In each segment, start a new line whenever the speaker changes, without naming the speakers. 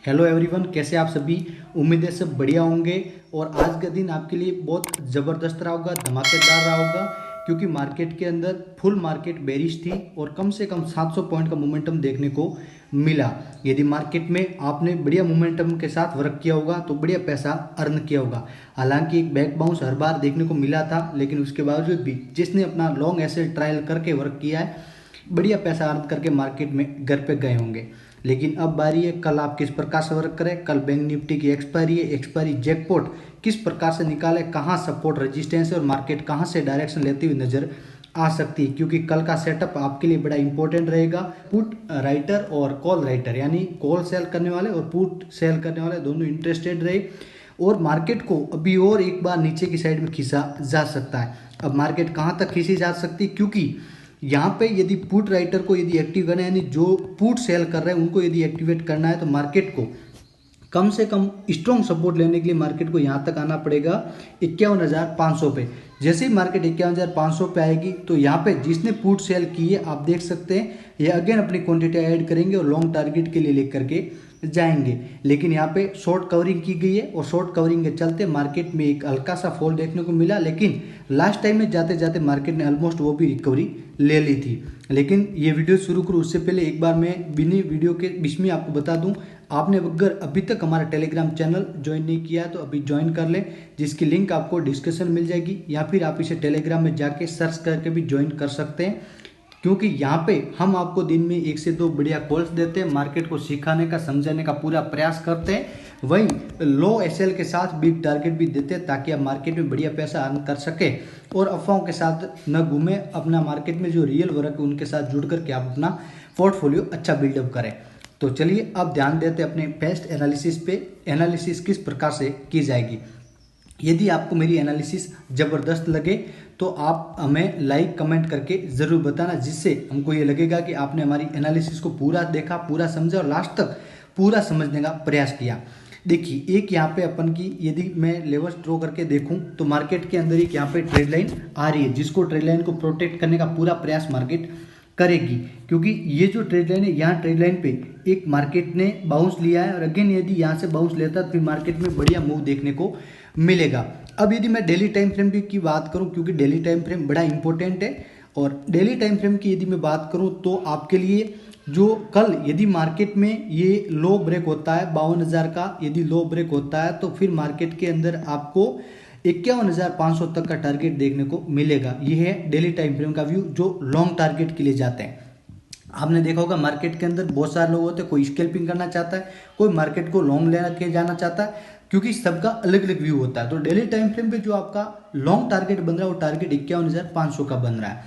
Hello everyone, कैसे आप सभी। उम्मीद है सब बढ़िया होंगे। और आज का दिन आपके लिए बहुत ज़बरदस्त रहा होगा, धमाकेदार रहा होगा, क्योंकि मार्केट के अंदर फुल मार्केट बेरिश थी और कम से कम 700 पॉइंट का मोमेंटम देखने को मिला। यदि मार्केट में आपने बढ़िया मोमेंटम के साथ वर्क किया होगा तो बढ़िया पैसा अर्न किया होगा। हालांकि एक बैक बाउंस हर बार देखने को मिला था, लेकिन उसके बावजूद भी जिसने अपना लॉन्ग एसेट ट्रायल करके वर्क किया है, बढ़िया पैसा अर्न करके मार्केट में घर पे गए होंगे। लेकिन अब बारी है, कल आप किस प्रकार से वर्क करें। कल बैंक निफ्टी की एक्सपायरी है, एक्सपायरी जैकपॉट किस प्रकार से निकाले, कहाँ सपोर्ट रेजिस्टेंस है और मार्केट कहाँ से डायरेक्शन लेती हुई नजर आ सकती है, क्योंकि कल का सेटअप आपके लिए बड़ा इंपॉर्टेंट रहेगा। पुट राइटर और कॉल राइटर, यानी कॉल सेल करने वाले और पुट सेल करने वाले दोनों इंटरेस्टेड रहे और मार्केट को अभी और एक बार नीचे की साइड में खींचा जा सकता है। अब मार्केट कहाँ तक खींची जा सकती है, क्योंकि यहाँ पे यदि पुट राइटर को यदि एक्टिव करना है, यानी जो पुट सेल कर रहे हैं उनको यदि एक्टिवेट करना है, तो मार्केट को कम से कम स्ट्रॉन्ग सपोर्ट लेने के लिए मार्केट को यहाँ तक आना पड़ेगा 51,500 पे। जैसे ही मार्केट 51,500 पे आएगी तो यहाँ पे जिसने पुट सेल की है आप देख सकते हैं ये अगेन अपनी क्वांटिटी ऐड करेंगे और लॉन्ग टारगेट के लिए लेकर के जाएंगे। लेकिन यहाँ पे शॉर्ट कवरिंग की गई है और शॉर्ट कवरिंग के चलते मार्केट में एक हल्का सा फॉल देखने को मिला, लेकिन लास्ट टाइम में जाते जाते मार्केट ने ऑलमोस्ट वो भी रिकवरी ले ली थी। लेकिन ये वीडियो शुरू करूँ उससे पहले एक बार मैं बिनी वीडियो के बीच में आपको बता दूं, आपने अगर अभी तक हमारा टेलीग्राम चैनल ज्वाइन नहीं किया है तो अभी ज्वाइन कर लें, जिसकी लिंक आपको डिस्क्रिप्शन मिल जाएगी, या फिर आप इसे टेलीग्राम में जाके सर्च करके भी ज्वाइन कर सकते हैं। क्योंकि यहाँ पे हम आपको दिन में 1 से 2 बढ़िया कॉल्स देते हैं, मार्केट को सिखाने का समझाने का पूरा प्रयास करते हैं, वहीं लो एसएल के साथ बिग टारगेट भी देते हैं ताकि आप मार्केट में बढ़िया पैसा अर्न कर सके और अफवाहों के साथ न घूमे। अपना मार्केट में जो रियल वर्क है उनके साथ जुड़ करके आप अपना पोर्टफोलियो अच्छा बिल्डअप करें। तो चलिए अब ध्यान देते हैं अपने बेस्ट एनालिसिस पे। एनालिसिस किस प्रकार से की जाएगी। यदि आपको मेरी एनालिसिस ज़बरदस्त लगे तो आप हमें लाइक कमेंट करके ज़रूर बताना, जिससे हमको ये लगेगा कि आपने हमारी एनालिसिस को पूरा देखा, पूरा समझा और लास्ट तक पूरा समझने का प्रयास किया। देखिए, एक यहाँ पे अपन की यदि मैं लेवल्स ड्रॉ करके देखूं तो मार्केट के अंदर एक यहाँ पे ट्रेड लाइन आ रही है, जिसको ट्रेड लाइन को प्रोटेक्ट करने का पूरा प्रयास मार्केट करेगी। क्योंकि ये जो ट्रेड लाइन है, यहाँ ट्रेड लाइन पे एक मार्केट ने बाउंस लिया है और अगेन यदि यहाँ से बाउंस लेता तो फिर मार्केट में बढ़िया मूव देखने को मिलेगा। अब यदि मैं डेली टाइम फ्रेम की बात करूं, क्योंकि डेली टाइम फ्रेम बड़ा इंपॉर्टेंट है, और डेली टाइम फ्रेम की यदि मैं बात करूं तो आपके लिए जो कल यदि मार्केट में ये लो ब्रेक होता है 52,000 का, यदि लो ब्रेक होता है तो फिर मार्केट के अंदर आपको 51,500 तक का टारगेट देखने को मिलेगा। यह है डेली टाइम फ्रेम का व्यू जो लॉन्ग टारगेट के लिए जाते हैं। आपने देखा होगा मार्केट के अंदर बहुत सारे लोग होते हैं, कोई स्कैल्पिंग करना चाहता है, कोई मार्केट को लॉन्ग लेके जाना चाहता है, क्योंकि सबका अलग अलग व्यू होता है। तो डेली टाइम फ्रेम पे जो आपका लॉन्ग टारगेट बन रहा है वो टारगेट 51,500 का बन रहा है।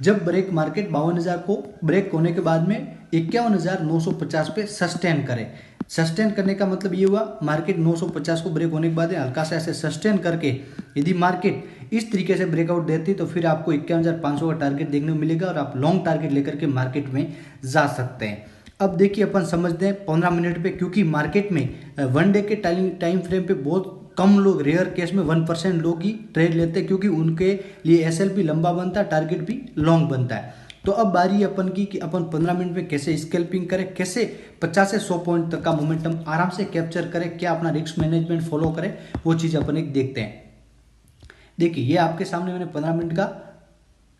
जब ब्रेक मार्केट 52,000 को ब्रेक होने के बाद में 51,950 पे सस्टेन करे। सस्टेन करने का मतलब ये हुआ मार्केट 950 को ब्रेक होने के बाद हल्का सा ऐसे सस्टेन करके यदि मार्केट इस तरीके से ब्रेकआउट देती तो फिर आपको 51,500 का टारगेट देखने को मिलेगा और आप लॉन्ग टारगेट लेकर के मार्केट में जा सकते हैं। अब देखिए अपन समझते हैं 15 मिनट पे, क्योंकि मार्केट में 1 डे के टाइम फ्रेम पे बहुत कम लोग, रेयर केस में 1% लोग ही ट्रेड लेते हैं, क्योंकि उनके लिए एसएलपी लंबा बनता है, टारगेट भी लॉन्ग बनता है। तो अब बारी अपन की कि अपन 15 मिनट में कैसे स्कैल्पिंग करें, कैसे 50 से 100 पॉइंट तक का मोमेंटम आराम से कैप्चर करें, क्या अपना रिस्क मैनेजमेंट फॉलो करें, वो चीज़ अपन एक देखते हैं। देखिए, ये आपके सामने मैंने 15 मिनट का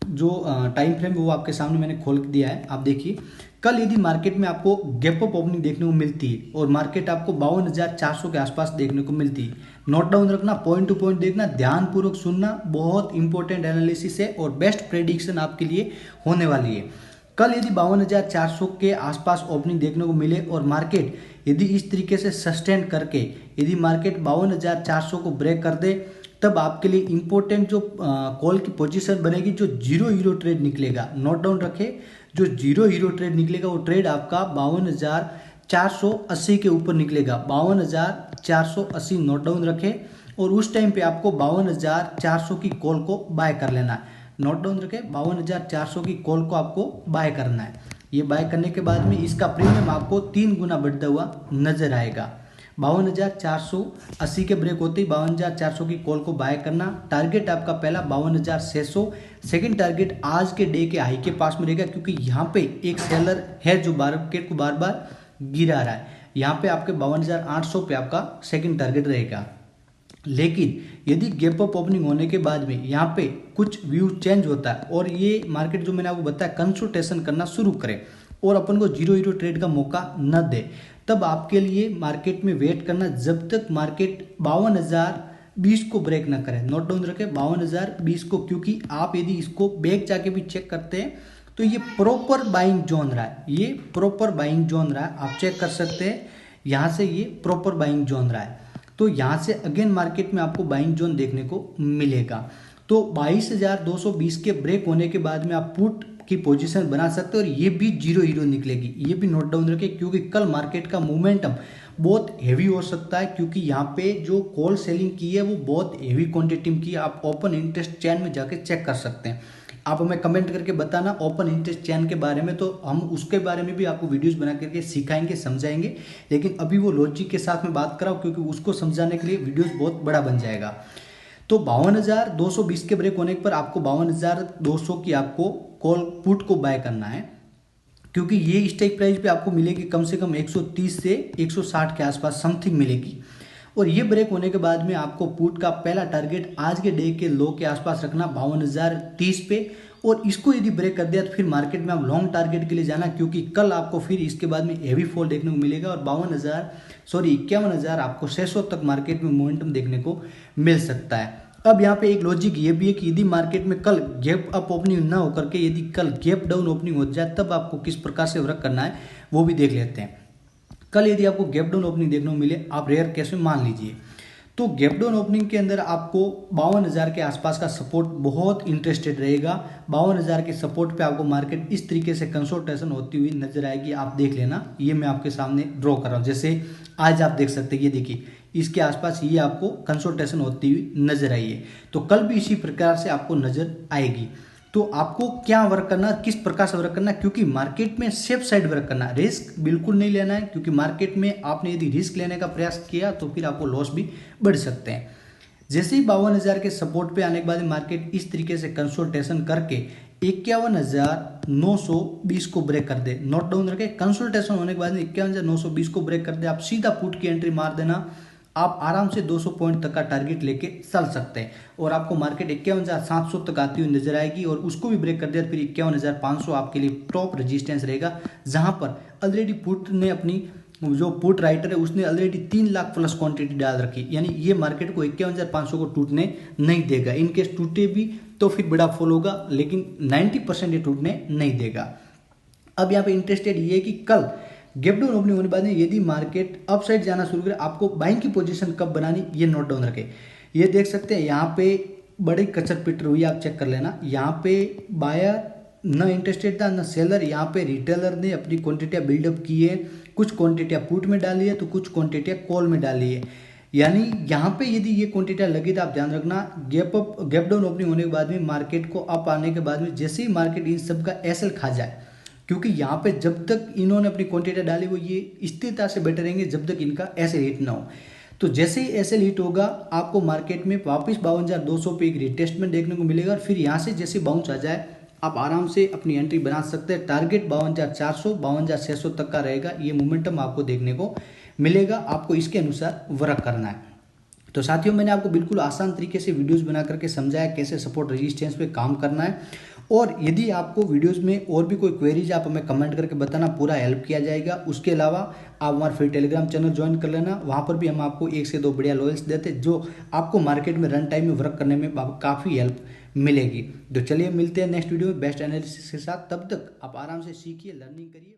जो टाइम फ्रेम वो आपके सामने मैंने खोल दिया है। आप देखिए, कल यदि मार्केट में आपको गैप अप ओपनिंग देखने को मिलती है और मार्केट आपको 52,400 के आसपास देखने को मिलती है, नोट डाउन रखना, पॉइंट टू पॉइंट देखना, ध्यानपूर्वक सुनना, बहुत इंपॉर्टेंट एनालिसिस है और बेस्ट प्रेडिक्शन आपके लिए होने वाली है। कल यदि 52,400 के आसपास ओपनिंग देखने को मिले और मार्केट यदि इस तरीके से सस्टेन करके यदि मार्केट 52,400 को ब्रेक कर दे, तब आपके लिए इंपॉर्टेंट जो कॉल की पोजीशन बनेगी, जो 0 हीरो ट्रेड निकलेगा, नोट डाउन रखे, जो 0 हीरो ट्रेड निकलेगा वो ट्रेड आपका 52,480 के ऊपर निकलेगा। 52,480 नोट डाउन रखे और उस टाइम पे आपको 52,400 की कॉल को बाय कर लेना है। नोट डाउन रखे, 52,400 की कॉल को आपको बाय करना है। ये बाय करने के बाद में इसका प्रीमियम आपको 3 गुना बढ़ता हुआ नजर आएगा। 52,480 के ब्रेक होते ही 52,400 की कॉल को बाय करना। टारगेट आपका पहला 52,600, सेकंड टारगेट आज के डे के हाई के पास में रहेगा, क्योंकि यहाँ पे एक सेलर है जो मार्केट को बार बार गिरा रहा है। यहाँ पे आपके 52,800 पे आपका सेकंड टारगेट रहेगा। लेकिन यदि गैप अप ओपनिंग होने के बाद में यहाँ पे कुछ व्यू चेंज होता है और ये मार्केट जो मैंने आपको बताया कंसल्टेशन करना शुरू करे और अपन को 0-0 ट्रेड का मौका न दे, तब आपके लिए मार्केट में वेट करना जब तक मार्केट 52,020 को ब्रेक ना करे। नोट डाउन रखें 52,020 को, क्योंकि आप यदि इसको बैक जाके भी चेक करते हैं तो ये प्रॉपर बाइंग जोन रहा है, ये प्रॉपर बाइंग जोन रहा है, आप चेक कर सकते हैं। यहाँ से ये प्रॉपर बाइंग जोन रहा है, तो यहाँ से अगेन मार्केट में आपको बाइंग जोन देखने को मिलेगा। तो 22,220 के ब्रेक होने के बाद में आप पुट की पोजीशन बना सकते हो और ये भी 0-0 निकलेगी, ये भी नोट डाउन रखें, क्योंकि कल मार्केट का मोमेंटम बहुत हेवी हो सकता है, क्योंकि यहाँ पे जो कॉल सेलिंग की है वो बहुत हेवी क्वांटिटी में की है। आप ओपन इंटरेस्ट चैन में जाके चेक कर सकते हैं। आप हमें कमेंट करके बताना ओपन इंटरेस्ट चैन के बारे में, तो हम उसके बारे में भी आपको वीडियोस बना करके सिखाएंगे, समझाएंगे। लेकिन अभी वो लॉजिक के साथ में बात कराओ, क्योंकि उसको समझाने के लिए वीडियोस बहुत बड़ा बन जाएगा। तो 52,220 के ब्रेक होने पर आपको 52,200 की आपको कॉल पुट को बाय करना है, क्योंकि ये स्ट्राइक प्राइस पे आपको मिलेगी कम से कम 130 से 160 के आसपास समथिंग मिलेगी। और ये ब्रेक होने के बाद में आपको पुट का पहला टारगेट आज के डे के लो के आसपास रखना 52,030 पे, और इसको यदि ब्रेक कर दिया तो फिर मार्केट में आप लॉन्ग टारगेट के लिए जाना, क्योंकि कल आपको फिर इसके बाद में हेवी फॉल देखने को मिलेगा और 51,000 आपको 600 तक मार्केट में मोमेंटम देखने को मिल सकता है। अब यहाँ पे एक लॉजिक ये भी है कि यदि मार्केट में कल गैप अप ओपनिंग ना होकर के यदि कल गैप डाउन ओपनिंग हो जाए, तब आपको किस प्रकार से वर्क करना है वो भी देख लेते हैं। कल यदि आपको गैप डाउन ओपनिंग देखने को मिले, आप रेयर केस में मान लीजिए, तो गैप डाउन ओपनिंग के अंदर आपको 52,000 के आसपास का सपोर्ट बहुत इंटरेस्टेड रहेगा। 52,000 के सपोर्ट पे आपको मार्केट इस तरीके से कंसोल्टेशन होती हुई नजर आएगी, आप देख लेना। ये मैं आपके सामने ड्रॉ कर रहा हूँ, जैसे आज आप देख सकते हैं, ये देखिए इसके आसपास ये आपको कंसोल्टेशन होती हुई नजर आई है। तो कल भी इसी प्रकार से आपको नजर आएगी। तो आपको क्या वर्क करना, किस प्रकार से वर्क करना, क्योंकि मार्केट में सेफ साइड वर्क करना, रिस्क बिल्कुल नहीं लेना है, क्योंकि मार्केट में आपने यदि रिस्क लेने का प्रयास किया तो फिर आपको लॉस भी बढ़ सकते हैं। जैसे ही 52,000 के सपोर्ट पे आने के बाद मार्केट इस तरीके से कंसोल्टेशन करके 51,920 को ब्रेक कर दे, नोट डाउन रखे, कंसोल्टेशन होने के बाद 51,920 को ब्रेक कर दे, आप सीधा पुट की एंट्री मार देना, आप आराम से 200 पॉइंट तक का टारगेट लेके चल सकते हैं और आपको मार्केट 51,700 तक आती हुई नजर आएगी। और उसको भी ब्रेक कर दिया फिर 51,500 आपके लिए टॉप रेजिस्टेंस रहेगा, जहां पर ऑलरेडी पुट ने अपनी जो पुट राइटर है उसने ऑलरेडी 3 लाख प्लस क्वांटिटी डाल रखी, यानी ये मार्केट को 51,500 को टूटने नहीं देगा। इनकेस टूटे भी तो फिर बड़ा फॉल होगा, लेकिन 90% ये टूटने नहीं देगा। अब यहाँ पे इंटरेस्टेड ये है कि कल गैप डाउन ओपनिंग होने के बाद यदि मार्केट अप साइड जाना शुरू करे, आपको बाइंग की पोजीशन कब बनानी ये नोट डाउन रखें। ये देख सकते हैं यहाँ पे बड़ी कचर पिटर हुई, आप चेक कर लेना। यहाँ पे बायर न इंटरेस्टेड था न सेलर, यहाँ पे रिटेलर ने अपनी क्वांटिटियाँ बिल्डअप की है, कुछ क्वांटिटियाँ पुट में डाली है तो कुछ क्वांटिटियाँ कॉल में डाली है। यानी यहाँ पे यदि ये क्वांटिटियाँ लगी तो आप ध्यान रखना, गैप डाउन ओपनिंग होने के बाद में मार्केट को अप आने के बाद में जैसे ही मार्केट इन सब का एसएल खा जाए, क्योंकि यहाँ पे जब तक इन्होंने अपनी क्वांटिटी डाली वो ये स्थिरता से बैठे रहेंगे जब तक इनका एसएल हिट ना हो। तो जैसे ही एसएल हिट होगा आपको मार्केट में वापस 52,200 पे एक रिटेस्टमेंट देखने को मिलेगा और फिर यहाँ से जैसे बाउंस आ जाए आप आराम से अपनी एंट्री बना सकते हैं। टारगेट 52,400 52,600 तक का रहेगा, ये मोमेंटम आपको देखने को मिलेगा, आपको इसके अनुसार वर्क करना है। तो साथियों, मैंने आपको बिल्कुल आसान तरीके से वीडियोस बना करके समझाया कैसे सपोर्ट रेजिस्टेंस पे काम करना है। और यदि आपको वीडियोस में और भी कोई क्वेरीज आप हमें कमेंट करके बताना, पूरा हेल्प किया जाएगा। उसके अलावा आप हमारा फिर टेलीग्राम चैनल ज्वाइन कर लेना, वहाँ पर भी हम आपको 1 से 2 बढ़िया लॉयल्स देते हैं जो आपको मार्केट में रन टाइम में वर्क करने में काफ़ी हेल्प मिलेगी। तो चलिए मिलते हैं नेक्स्ट वीडियो में बेस्ट एनालिसिस के साथ, तब तक आप आराम से सीखिए, लर्निंग करिए।